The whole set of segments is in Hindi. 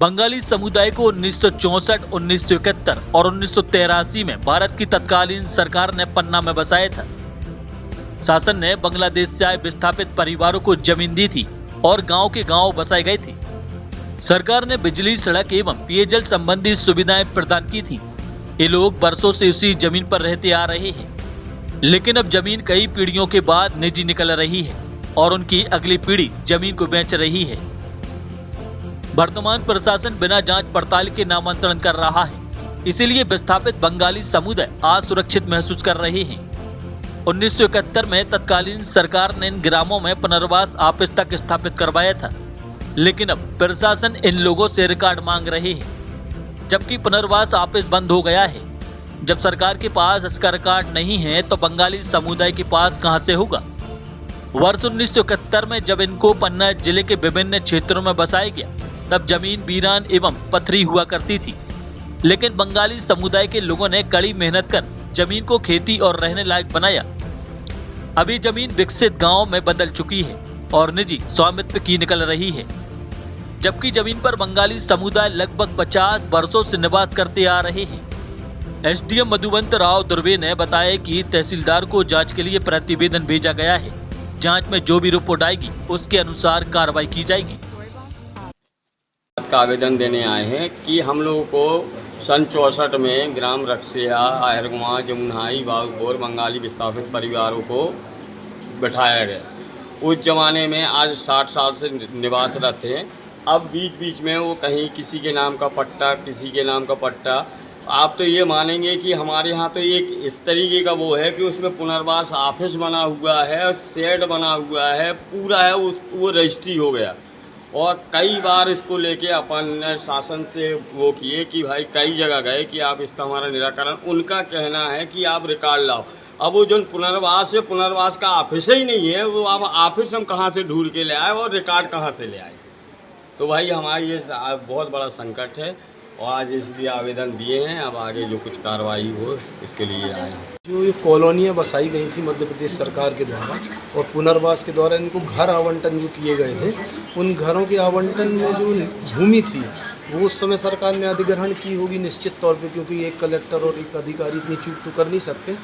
बंगाली समुदाय को 1964, 1971 और 1983 में भारत की तत्कालीन सरकार ने पन्ना में बसाया था। शासन ने बांग्लादेश से आए विस्थापित परिवारों को जमीन दी थी और गांव के गांव बसाए गए थे। सरकार ने बिजली, सड़क एवं पेयजल संबंधी सुविधाएं प्रदान की थी। ये लोग बरसों से उसी जमीन पर रहते आ रहे हैं, लेकिन अब जमीन कई पीढ़ियों के बाद निजी निकल रही है और उनकी अगली पीढ़ी जमीन को बेच रही है। वर्तमान प्रशासन बिना जांच पड़ताल के नामांतरण कर रहा है, इसीलिए विस्थापित बंगाली समुदाय असुरक्षित महसूस कर रहे हैं। 1971 में तत्कालीन सरकार ने इन ग्रामों में पुनर्वास ऑफिस तक स्थापित करवाया था, लेकिन अब प्रशासन इन लोगों से रिकॉर्ड मांग रहे हैं, जबकि पुनर्वास ऑफिस बंद हो गया है। जब सरकार के पास इसका रिकॉर्ड नहीं है तो बंगाली समुदाय के पास कहां से होगा। वर्ष 1971 में जब इनको पन्ना जिले के विभिन्न क्षेत्रों में बसाया गया, तब जमीन वीरान एवं पथरी हुआ करती थी, लेकिन बंगाली समुदाय के लोगों ने कड़ी मेहनत कर जमीन को खेती और रहने लायक बनाया। अभी जमीन विकसित गांव में बदल चुकी है और निजी स्वामित्व की निकल रही है, जबकि जमीन पर बंगाली समुदाय लगभग 50 वर्षों से निवास करते आ रहे हैं। एसडीएम मधुवंत राव दुर्वे ने बताया कि तहसीलदार को जांच के लिए प्रतिवेदन भेजा गया है। जांच में जो भी रिपोर्ट आएगी उसके अनुसार कार्रवाई की जाएगी। का आवेदन देने आए हैं कि हम लोगों को सन 64 में ग्राम रक्सिया, आहरगुआ, जमुनाई, बागुपुर बंगाली विस्थापित परिवारों को बैठाया गया। उस जमाने में आज 60 साल से निवास रहते हैं। अब बीच बीच में वो कहीं किसी के नाम का पट्टा, किसी के नाम का पट्टा। आप तो ये मानेंगे कि हमारे यहाँ तो एक इस तरीके का वो है कि उसमें पुनर्वास ऑफिस बना हुआ है, शेड बना हुआ है, पूरा है, वो रजिस्ट्री हो गया। और कई बार इसको लेके अपन शासन से वो किए कि भाई कई जगह गए कि आप इसका हमारा निराकरण। उनका कहना है कि आप रिकॉर्ड लाओ। अब वो जो पुनर्वास है, पुनर्वास का ऑफिस ही नहीं है, वो अब ऑफिस हम कहाँ से ढूंढ के ले आए और रिकॉर्ड कहाँ से ले आए। तो भाई हमारा ये बहुत बड़ा संकट है और आज इसलिए आवेदन दिए हैं। अब आगे जो कुछ कार्रवाई हो इसके लिए आए हैं। जो ये कॉलोनियाँ बसाई गई थी मध्य प्रदेश सरकार के द्वारा और पुनर्वास के द्वारा इनको घर आवंटन जो किए गए थे, उन घरों के आवंटन में जो भूमि थी वो उस समय सरकार ने अधिग्रहण की होगी निश्चित तौर पे, क्योंकि एक कलेक्टर और एक अधिकारी इतनी चूक तो कर नहीं सकते।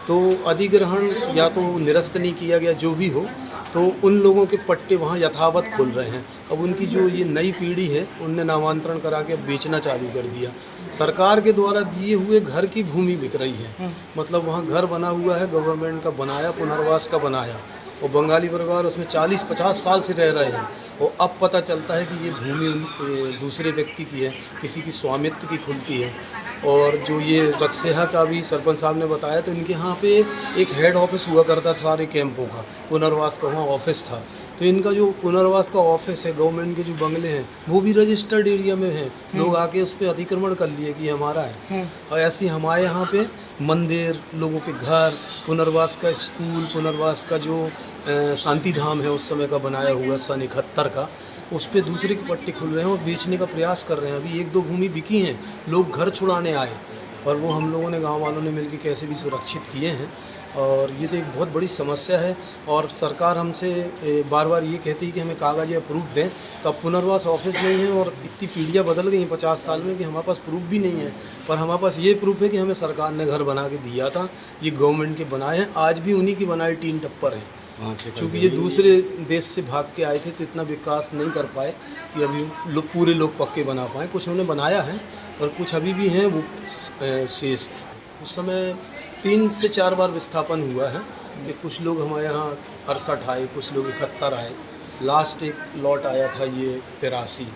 तो अधिग्रहण या तो निरस्त नहीं किया गया, जो भी हो, तो उन लोगों के पट्टे वहाँ यथावत खुल रहे हैं। अब उनकी जो ये नई पीढ़ी है उनने नामांतरण करा के बेचना चालू कर दिया। सरकार के द्वारा दिए हुए घर की भूमि बिक रही है, मतलब वहाँ घर बना हुआ है, गवर्नमेंट का बनाया, पुनर्वास का बनाया, और बंगाली परिवार उसमें 40-50 साल से रह रहे हैं। और अब पता चलता है कि ये भूमि दूसरे व्यक्ति की है, किसी की स्वामित्व की खुलती है। और जो ये रक्सेहा का भी सरपंच साहब ने बताया, तो इनके यहाँ पे एक हेड ऑफिस हुआ करता सारे कैंपों का, पुनर्वास का वहाँ ऑफिस था। तो इनका जो पुनर्वास का ऑफिस है, गवर्नमेंट के जो बंगले हैं वो भी रजिस्टर्ड एरिया में हैं। लोग आके उस पर अतिक्रमण कर लिए कि हमारा है। और ऐसे हमारे यहाँ पे मंदिर, लोगों के घर, पुनर्वास का स्कूल, पुनर्वास का जो शांति धाम है उस समय का बनाया हुआ सन 71 का, उस पे दूसरे के पट्टे खुल रहे हैं और बेचने का प्रयास कर रहे हैं। अभी 1-2 भूमि बिकी हैं, लोग घर छुड़ाने आए, पर वो हम लोगों ने, गांव वालों ने मिलकर कैसे भी सुरक्षित किए हैं। और ये तो एक बहुत बड़ी समस्या है। और सरकार हमसे बार बार ये कहती है कि हमें कागज़ या प्रूफ दें, तो अब पुनर्वास ऑफिस नहीं है और इतनी पीढ़ियाँ बदल गई हैं 50 साल में कि हमारे पास प्रूफ भी नहीं है। पर हमारे पास ये प्रूफ है कि हमें सरकार ने घर बना के दिया था, ये गवर्नमेंट के बनाए हैं, आज भी उन्हीं की बनाई टीन टप्पर हैं। क्योंकि ये दूसरे देश से भाग के आए थे तो इतना विकास नहीं कर पाए कि अभी पूरे लोग पक्के बना पाएँ। कुछ उन्होंने बनाया है और कुछ अभी भी हैं वो शेष। उस समय 3 से 4 बार विस्थापन हुआ है कि कुछ लोग हमारे यहाँ 68 आए, कुछ लोग 71 आए, लास्ट एक लॉट आया था ये 83।